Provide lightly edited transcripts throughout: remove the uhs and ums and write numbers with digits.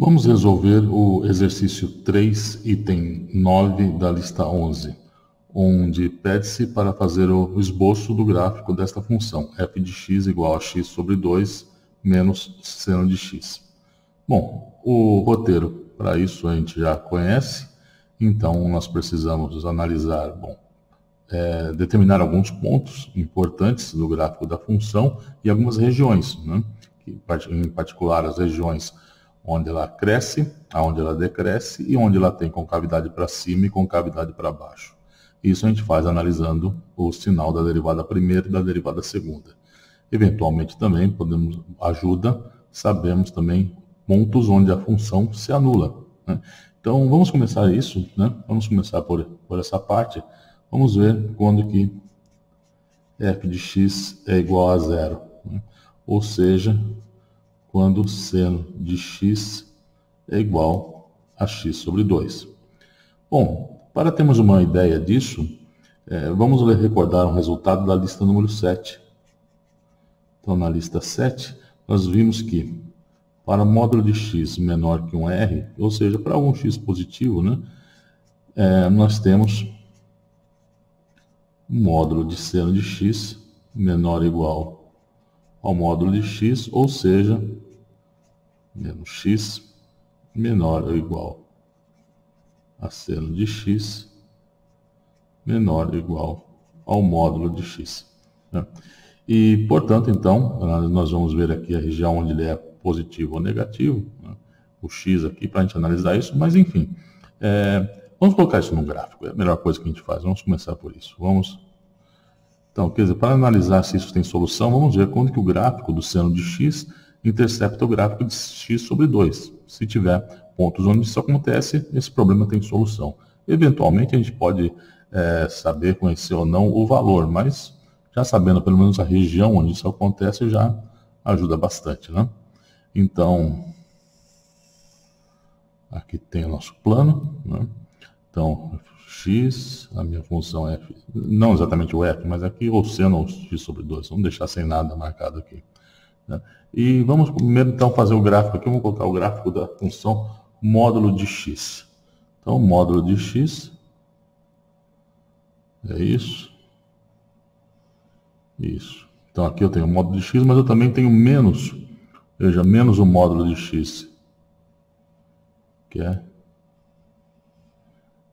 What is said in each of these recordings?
Vamos resolver o exercício 3, item 9 da lista 11, onde pede-se para fazer o esboço do gráfico desta função, f de x igual a x sobre 2 menos seno de x. Bom, o roteiro para isso a gente já conhece, então nós precisamos analisar, determinar alguns pontos importantes do gráfico da função e algumas regiões, né? Em particular as regiões onde ela cresce, aonde ela decresce e onde ela tem concavidade para cima e concavidade para baixo. Isso a gente faz analisando o sinal da derivada primeira e da derivada segunda. Eventualmente também sabemos também pontos onde a função se anula, né? Então vamos começar isso, né? Vamos começar por essa parte. Vamos ver quando que f de x é igual a zero, né? Ou seja, quando o seno de x é igual a x sobre 2. Bom, para termos uma ideia disso, vamos recordar um resultado da lista número 7. Então, na lista 7, nós vimos que para módulo de x menor que um r, ou seja, para algum x positivo, né, nós temos um módulo de seno de x menor ou igual ao módulo de x, ou seja, menos x menor ou igual a seno de x menor ou igual ao módulo de x, né? E, portanto, então, nós vamos ver aqui a região onde ele é positivo ou negativo, né? O x aqui para a gente analisar isso, mas enfim, vamos colocar isso no gráfico, é a melhor coisa que a gente faz. Vamos começar por isso. Então, quer dizer, para analisar se isso tem solução, vamos ver quando que o gráfico do seno de x intercepta o gráfico de x sobre 2. Se tiver pontos onde isso acontece, esse problema tem solução. Eventualmente, a gente pode saber, conhecer ou não o valor, mas já sabendo pelo menos a região onde isso acontece já ajuda bastante, né? Então, aqui tem o nosso plano, né? Então, x, a minha função é f, não exatamente o f, mas aqui o seno ou x sobre 2, vamos deixar sem nada marcado aqui, né? E vamos primeiro então fazer o gráfico aqui, vamos colocar o gráfico da função módulo de x. Então, módulo de x é isso. Isso. Então aqui eu tenho o módulo de x, mas eu também tenho menos, veja, menos o módulo de x, que é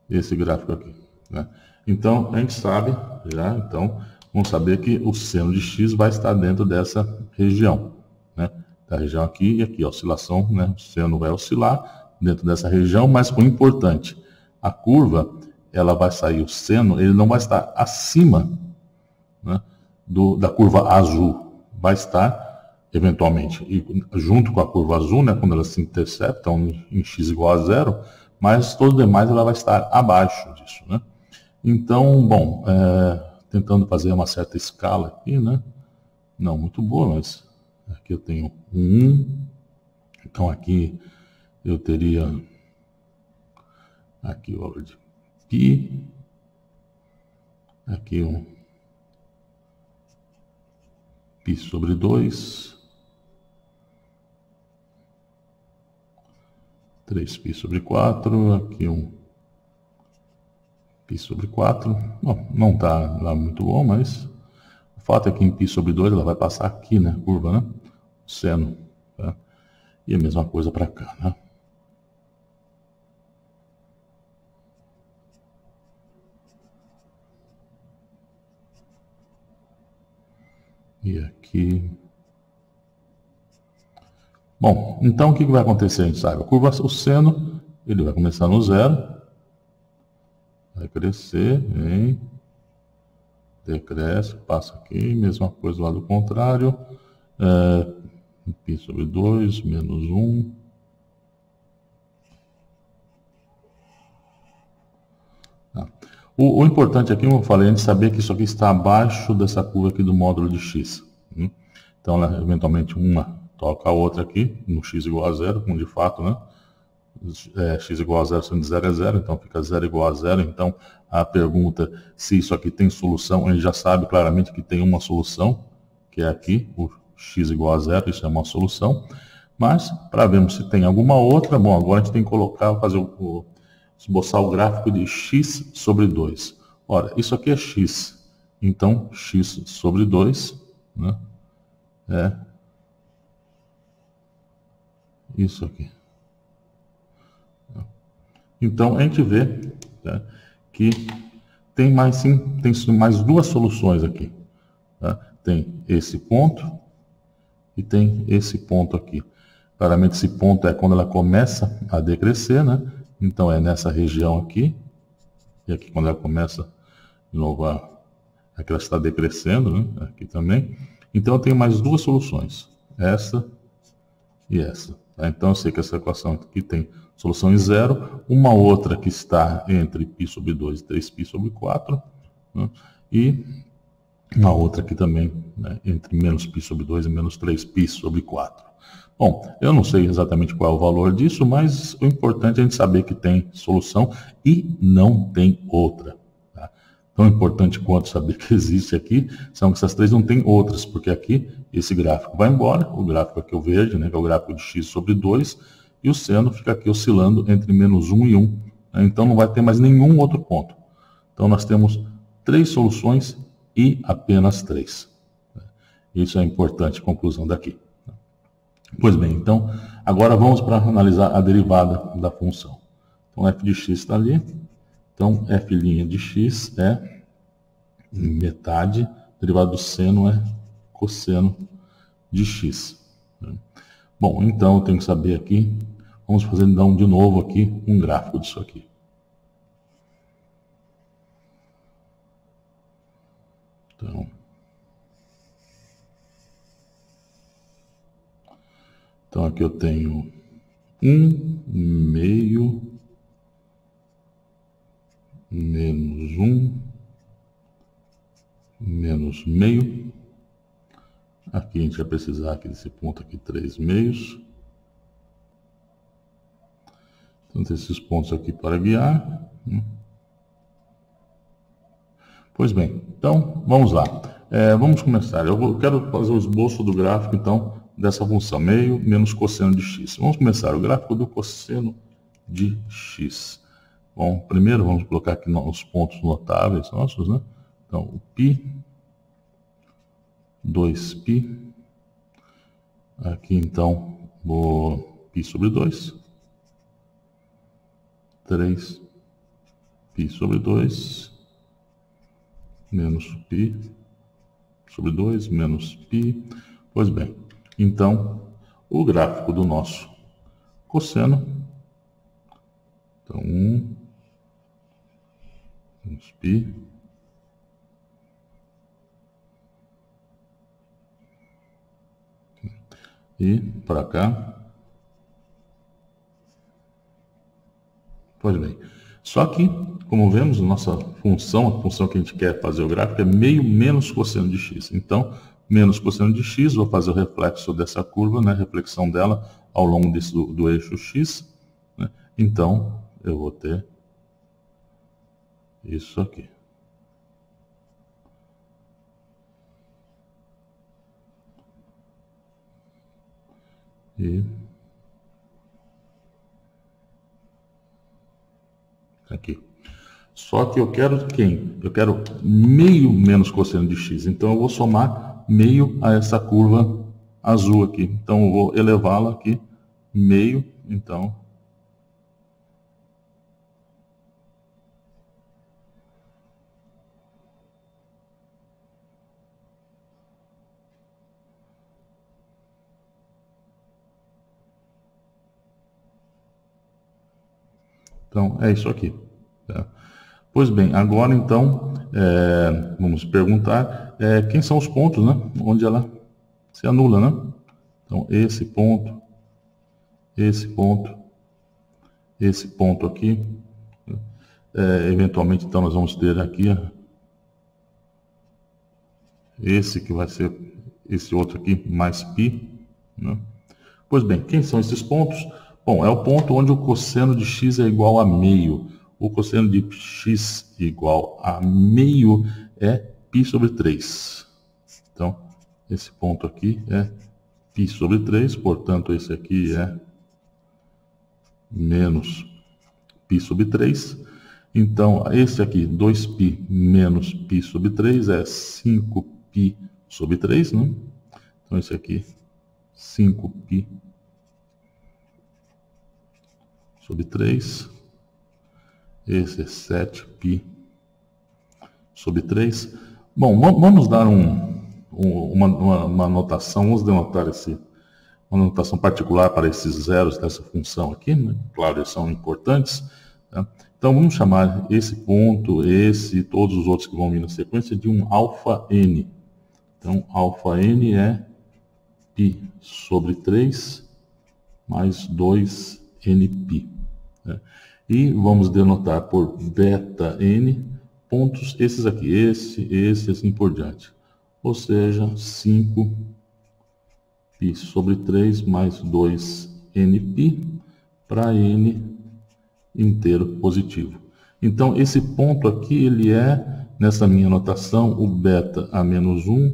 esse gráfico aqui, né? Então, a gente sabe já, então, vamos saber que o seno de x vai estar dentro dessa região, né? Da região aqui e aqui, a oscilação, né? O seno vai oscilar dentro dessa região, mas o importante, a curva, ela vai sair, o seno, ele não vai estar acima, né, da curva azul, vai estar, eventualmente, junto com a curva azul, né, quando elas se interceptam em x igual a zero, mas todo demais ela vai estar abaixo disso, né? Então, bom, tentando fazer uma certa escala aqui, né? Não muito boa, mas aqui eu tenho 1, então aqui eu teria aqui o valor de π, aqui um π sobre 2, 3π sobre 4, aqui um π sobre 4. Bom, não está lá muito bom, mas o fato é que em π sobre 2 ela vai passar aqui, né, curva, né, o seno, tá? E a mesma coisa para cá, né? E aqui. Bom, então o que vai acontecer? A gente sabe, o seno, ele vai começar no zero, vai crescer, vem, decresce, passa aqui, mesma coisa lá do contrário, π sobre 2, menos 1. Tá. O importante aqui, como eu falei, é de saber que isso aqui está abaixo dessa curva aqui do módulo de x. Então, eventualmente, uma toca a outra aqui, no x igual a zero, como de fato, né? X igual a zero sendo 0 é 0, então fica 0 igual a 0. Então, a pergunta se isso aqui tem solução, a gente já sabe claramente que tem uma solução, que é aqui, o x igual a 0, isso é uma solução. Mas, para vermos se tem alguma outra, bom, agora a gente tem que colocar, esboçar o gráfico de x sobre 2. Ora, isso aqui é x, então x sobre 2, né, é isso aqui. Então, a gente vê, né, que tem mais duas soluções aqui. Tá? Tem esse ponto e tem esse ponto aqui. Claramente esse ponto é quando ela começa a decrescer, né? Então é nessa região aqui. E aqui quando ela começa de novo aqui ela está decrescendo, né? Aqui também. Então eu tenho mais duas soluções. Essa e essa. Tá? Então eu sei que essa equação aqui tem solução em zero. Uma outra que está entre π sobre 2 e 3π sobre 4. Né? E uma outra aqui também, né, entre menos π sobre 2 e menos 3π sobre 4. Bom, eu não sei exatamente qual é o valor disso, mas o importante é a gente saber que tem solução e não tem outra. Tá? Tão importante quanto saber que existe aqui, são que essas três não tem outras, porque aqui esse gráfico vai embora, o gráfico aqui é o verde, né, que é o gráfico de x sobre 2, e o seno fica aqui oscilando entre menos 1 e 1. Né, então não vai ter mais nenhum outro ponto. Então nós temos três soluções e apenas 3. Isso é a importante conclusão daqui. Pois bem, então, agora vamos para analisar a derivada da função. Então, f de x está ali. Então, f' de x é metade, derivada do seno é cosseno de x. Bom, então, eu tenho que saber aqui, vamos fazer então de novo aqui um gráfico disso aqui. Então aqui eu tenho 1 meio menos 1 menos meio. Aqui a gente vai precisar aqui desse ponto aqui 3 meios. Então tem esses pontos aqui para guiar. Pois bem, então vamos lá. Vamos começar. Eu quero fazer o esboço do gráfico, então, dessa função, meio menos cosseno de x. Vamos começar o gráfico do cosseno de x. Bom, primeiro vamos colocar aqui os pontos notáveis nossos, né? Então, o π, 2π, aqui então, o π sobre 2, 3π sobre 2, menos π sobre 2, menos π. Pois bem, então, o gráfico do nosso cosseno, então 1 menos π, e para cá. Pois bem, só que, como vemos, a nossa função, a função que a gente quer fazer o gráfico é meio menos cosseno de x. Então, menos cosseno de x, vou fazer o reflexo dessa curva, né, reflexão dela ao longo do eixo x. Né? Então, eu vou ter isso aqui. E aqui. Só que eu quero quem? Eu quero meio menos cosseno de x. Então, eu vou somar meio a essa curva azul aqui. Então, eu vou elevá-la aqui, meio, então. Então, é isso aqui. Tá? Pois bem, agora então, vamos perguntar quem são os pontos, né? Onde ela se anula, né? Então, esse ponto aqui. Eventualmente, então, nós vamos ter aqui esse que vai ser esse outro aqui, mais π. Né? Pois bem, quem são esses pontos? Bom, é o ponto onde o cosseno de x é igual a meio. O cosseno de x igual a meio é π sobre 3. Então, esse ponto aqui é π π sobre 3, portanto, esse aqui é menos π sobre 3. Então, esse aqui, 2π menos π sobre 3, é 5π sobre 3, né? Então, esse aqui, 5π sobre 3. Esse é 7π sobre 3. Bom, vamos dar uma notação, vamos denotar uma notação particular para esses zeros dessa função aqui, né? Claro, eles são importantes, tá? Então, vamos chamar esse ponto, esse e todos os outros que vão vir na sequência de um αn. Então, αn é π sobre 3 mais 2nπ. Né? E vamos denotar por βn pontos, esses aqui, esse, assim por diante. Ou seja, 5π sobre 3 mais 2nπ para n inteiro positivo. Então, esse ponto aqui, ele é, nessa minha notação, o beta a menos 1,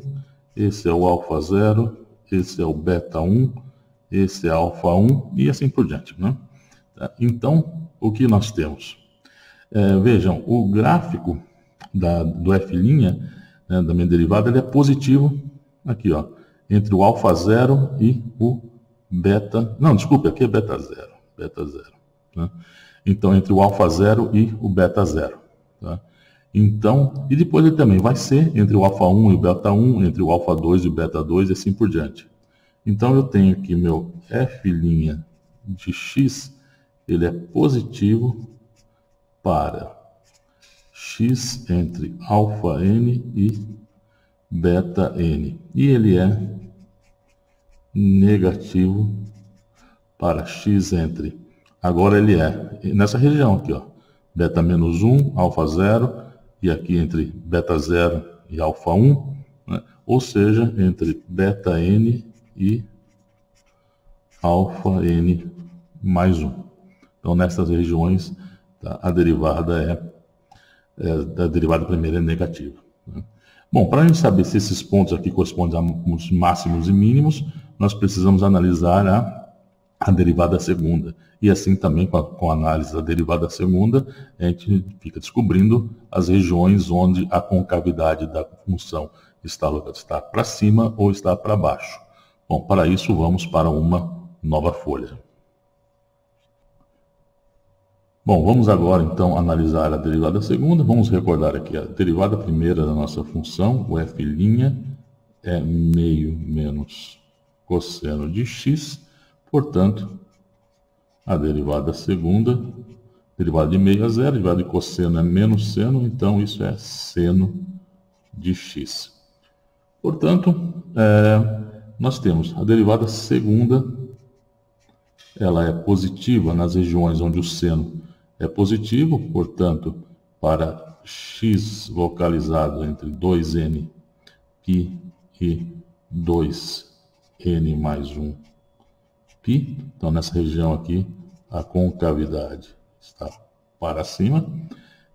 esse é o alfa 0, esse é o beta 1, esse é alfa 1 e assim por diante, né? Então, o que nós temos? Vejam, o gráfico do f', né, da minha derivada, ele é positivo aqui, ó, entre o alfa 0 e o beta... Não, desculpe, aqui é beta 0, né? Então, entre o alfa 0 e o beta 0. Tá? Então, e depois ele também vai ser entre o alfa 1 e o beta 1, entre o alfa 2 e o beta 2 e assim por diante. Então, eu tenho aqui meu f' de x, ele é positivo para x entre alfa n e beta n. E ele é negativo para x entre... Agora ele é nessa região aqui, ó, beta menos 1, alfa 0, e aqui entre beta 0 e alfa 1, né? Ou seja, entre beta n e alfa n mais 1. Então, nessas regiões, tá, a derivada a derivada primeira é negativa. Né? Bom, para a gente saber se esses pontos aqui correspondem a máximos e mínimos, nós precisamos analisar a derivada segunda. E assim também, com a análise da derivada segunda, a gente fica descobrindo as regiões onde a concavidade da função está para cima ou está para baixo. Bom, para isso vamos para uma nova folha. Bom, vamos agora então analisar a derivada segunda. Vamos recordar aqui a derivada primeira da nossa função, o f' é meio menos cosseno de x, portanto, a derivada segunda, derivada de meio é zero, derivada de cosseno é menos seno, então isso é seno de x. Portanto, nós temos a derivada segunda, ela é positiva nas regiões onde o seno é positivo, portanto, para x localizado entre 2n π e 2n mais 1 π. Então, nessa região aqui, a concavidade está para cima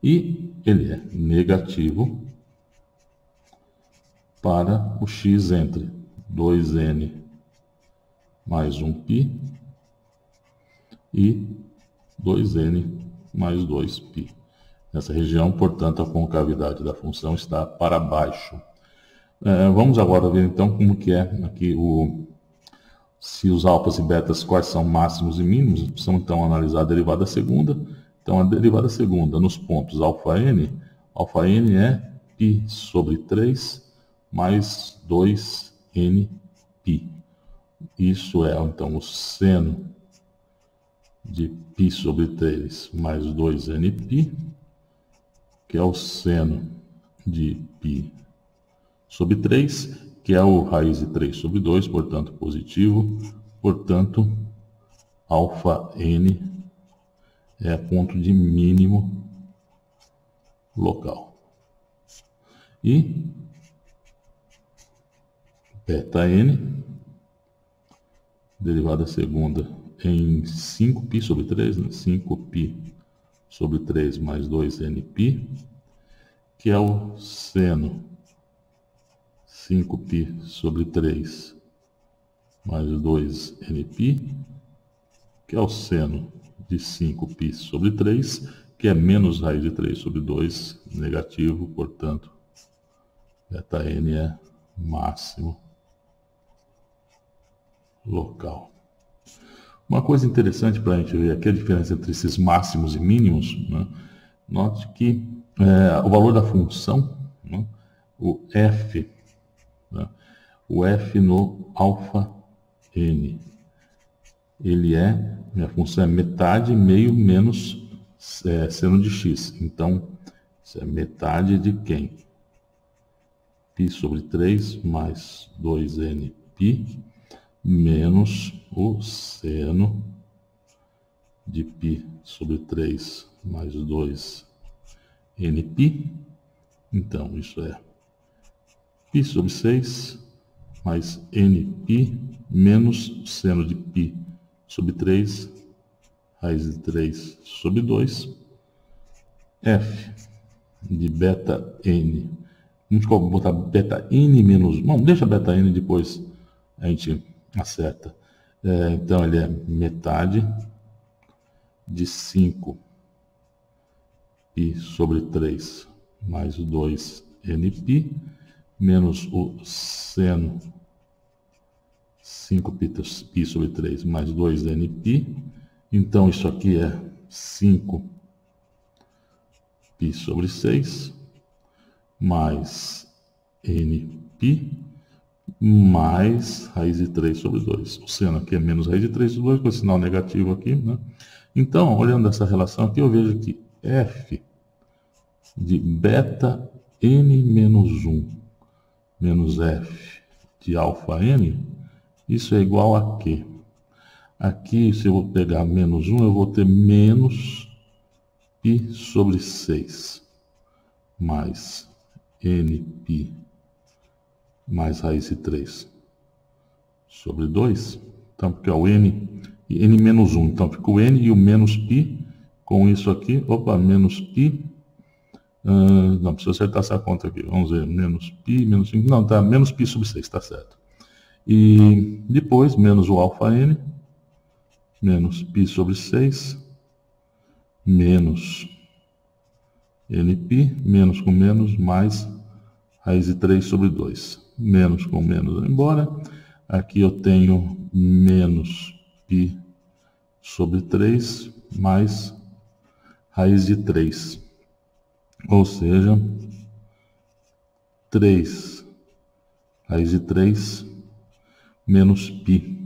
e ele é negativo para o x entre 2n mais 1 π e 2n mais 2π. Nessa região, portanto, a concavidade da função está para baixo. Vamos agora ver então como que é aqui se os alfas e betas quais são máximos e mínimos. Precisamos então analisar a derivada segunda. Então, a derivada segunda nos pontos alfa n é π sobre 3 mais 2nπ. Isso é então o seno de π sobre 3 mais 2nπ, que é o seno de π sobre 3, que é o raiz de 3 sobre 2, portanto positivo, portanto alfa n é ponto de mínimo local. E beta n, derivada segunda em 5π sobre 3, né? 5π sobre 3 mais 2nπ, que é o seno 5π sobre 3 mais 2nπ, que é o seno de 5π sobre 3, que é menos raiz de 3 sobre 2, negativo, portanto, βn é máximo local. Uma coisa interessante para a gente ver aqui a diferença entre esses máximos e mínimos, né? Note que o valor da função, né? O f, né? O f no alfa n, ele a função é metade, meio, menos seno de x. Então, isso é metade de quem? π sobre 3 mais 2nπ menos o seno de π sobre 3 mais 2nπ. Então, isso é π sobre 6 mais nπ menos seno de π sobre 3, raiz de 3 sobre 2, f de beta n. Vamos botar beta n menos 1. Não, deixa beta n, depois a gente acerta. Então, ele é metade de 5π sobre 3 mais 2nπ menos o seno 5π sobre 3 mais 2nπ. Então, isso aqui é 5π sobre 6 mais nπ mais raiz de 3 sobre 2. O seno aqui é menos raiz de 3 sobre 2, com esse sinal negativo aqui, né? Então, olhando essa relação aqui, eu vejo que f de beta n menos 1 menos f de alfa n, isso é igual a quê? Aqui, se eu vou pegar menos 1, eu vou ter menos π sobre 6 mais nπ mais raiz de 3 sobre 2. Então, porque é o n e n menos 1. Então, fica o n e o menos π com isso aqui. Opa, menos π. Não, precisa acertar essa conta aqui. Vamos ver, menos π, menos 5. Não, tá, menos π sobre 6, tá certo. E depois, menos o alfa n, menos π sobre 6, menos nπ, menos com menos, mais raiz de 3 sobre 2. Menos com menos vai embora. Aqui eu tenho menos π sobre 3, mais raiz de 3. Ou seja, 3 raiz de 3 menos π.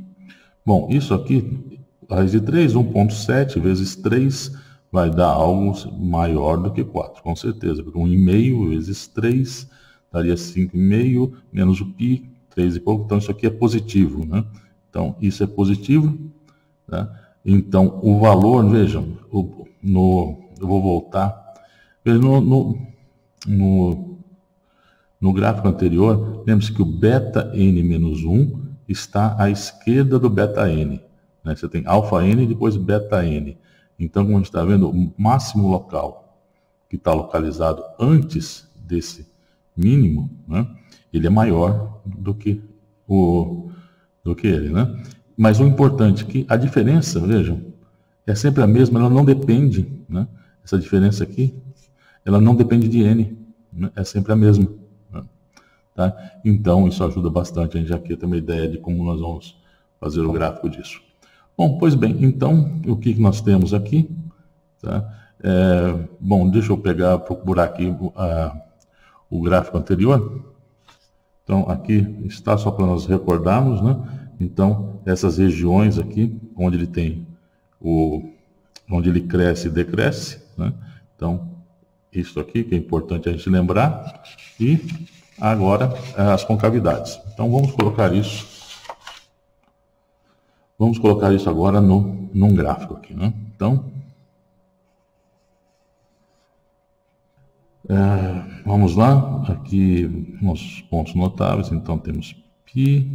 Bom, isso aqui, raiz de 3, 1,7 vezes 3 vai dar algo maior do que 4, com certeza. Porque 1,5 vezes 3 daria 5,5 menos o π, 3 e pouco. Então, isso aqui é positivo, né? Então, isso é positivo, né? Então, o valor, vejam, eu vou voltar. No gráfico anterior, lembre-se que o beta n menos 1 está à esquerda do beta n. Né? Você tem alfa n e depois beta n. Então, como a gente está vendo, o máximo local que está localizado antes desse mínimo, né? Ele é maior do que ele, né? Mas o importante é que a diferença, vejam, é sempre a mesma, ela não depende, né? Essa diferença aqui, ela não depende de n, né? É sempre a mesma, né? Tá? Então, isso ajuda bastante a gente aqui a ter uma ideia de como nós vamos fazer o gráfico disso. Bom, pois bem, então, o que nós temos aqui? Tá? Bom, deixa eu procurar aqui o gráfico anterior. Então, aqui está só para nós recordarmos, né? Então, essas regiões aqui, onde ele tem onde ele cresce e decresce, né? Então, isso aqui que é importante a gente lembrar. E agora, as concavidades. Então, vamos colocar isso agora num gráfico aqui, né? Então, vamos lá, aqui nos pontos notáveis, então temos π.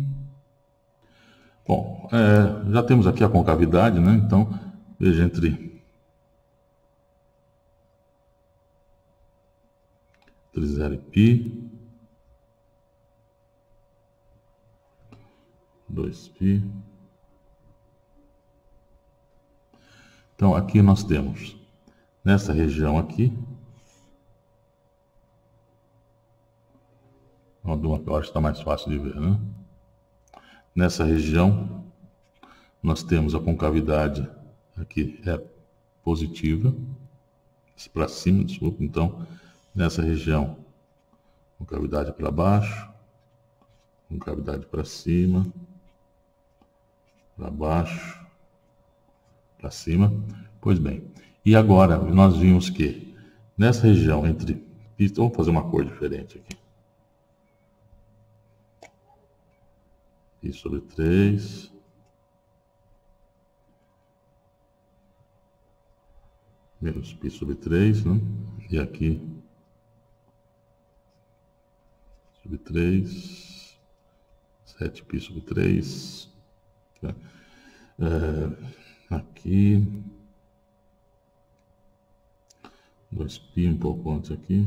Bom, já temos aqui a concavidade, né? Então, veja, entre 0 e π, 2π. Então, aqui nós temos, nessa região aqui, eu acho que está mais fácil de ver, né? Nessa região, nós temos a concavidade aqui é positiva, para cima, desculpa. Então, nessa região, concavidade para baixo, concavidade para cima, para baixo, para cima. Pois bem, e agora nós vimos que nessa região entre... Então, vamos fazer uma cor diferente aqui. Π sobre 3. Menos π sobre 3, né? E aqui sobre 3. 7π sobre 3. Tá? Aqui 2π um pouco antes aqui.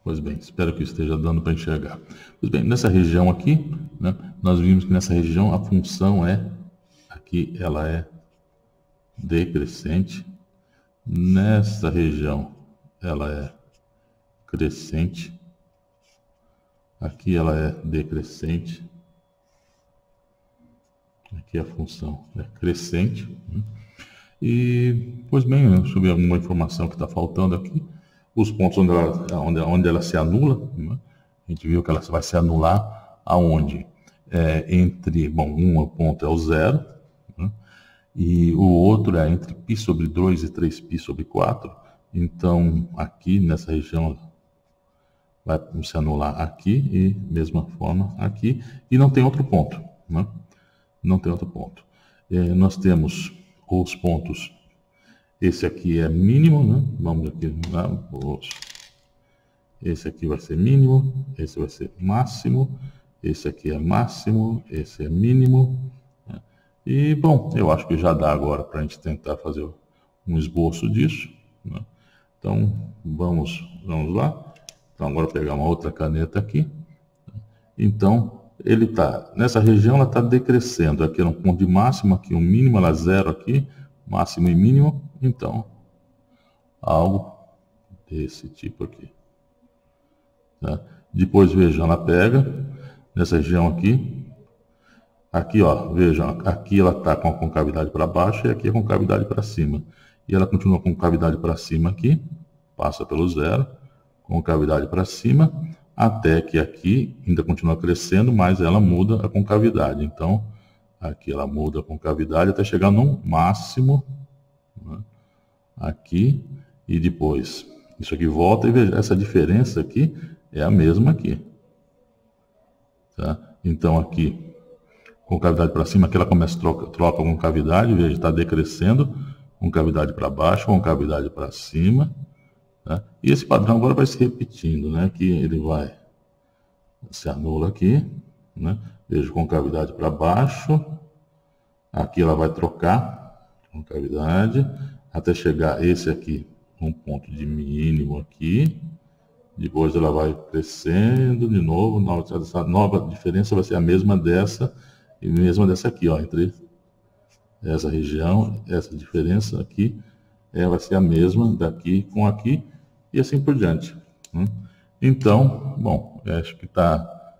Pois bem, espero que esteja dando para enxergar. Pois bem, nessa região aqui, né, nós vimos que nessa região a função aqui ela é decrescente. Nessa região ela é crescente. Aqui ela é decrescente. Aqui a função é crescente. E, pois bem, deixa eu ver alguma informação que está faltando aqui. Os pontos onde ela se anula, né? A gente viu que ela vai se anular aonde? Um ponto é o 0, né? E o outro é entre π sobre 2 e 3π sobre 4. Então, aqui nessa região vai se anular aqui e mesma forma aqui. E não tem outro ponto, né? Não tem outro ponto. Nós temos os pontos. Esse aqui é mínimo, né? Vamos aqui. Esse aqui vai ser mínimo. Esse vai ser máximo. Esse aqui é máximo. Esse é mínimo. E, bom, eu acho que já dá agora para a gente tentar fazer um esboço disso, né? Então, vamos lá. Então, agora pegar uma outra caneta aqui. Então, ele está, nessa região ela está decrescendo. Aqui é um ponto de máximo, aqui um mínimo, ela é 0 aqui, máximo e mínimo. Então, algo desse tipo aqui. Tá? Depois, veja, ela pega nessa região aqui. Aqui, ó, veja, aqui ela está com a concavidade para baixo e aqui a concavidade para cima. E ela continua com concavidade para cima aqui, passa pelo 0, concavidade para cima, até que aqui ainda continua crescendo, mas ela muda a concavidade. Então, aqui ela muda a concavidade até chegar no máximo, né? Aqui, e depois isso aqui volta, e veja, essa diferença aqui é a mesma aqui. Tá? Então, aqui, concavidade para cima, aqui ela começa a troca concavidade, veja, está decrescendo, concavidade para baixo, concavidade para cima. Tá? E esse padrão agora vai se repetindo, né? Que ele vai se anula aqui, né? Veja, concavidade para baixo, aqui ela vai trocar concavidade até chegar esse aqui, um ponto de mínimo aqui, depois ela vai crescendo de novo, essa nova diferença vai ser a mesma dessa e mesma dessa aqui, ó, entre essa região, essa diferença aqui vai ser a mesma daqui com aqui, e assim por diante, né? Então, bom, acho que tá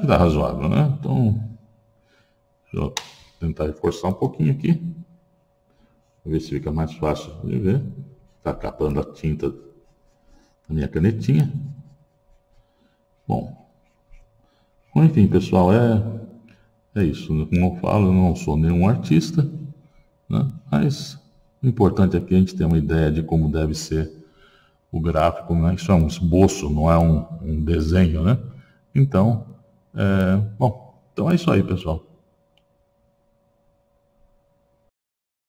razoável, né? Então, deixa eu tentar reforçar um pouquinho aqui, para ver se fica mais fácil de ver. Tá capando a tinta da minha canetinha. Bom, enfim, pessoal, é isso, né? Como eu falo, eu não sou nenhum artista, né? Mas o importante é que a gente tenha uma ideia de como deve ser o gráfico, né? Isso é um esboço, não é um desenho, né? Então, bom, então é isso aí, pessoal.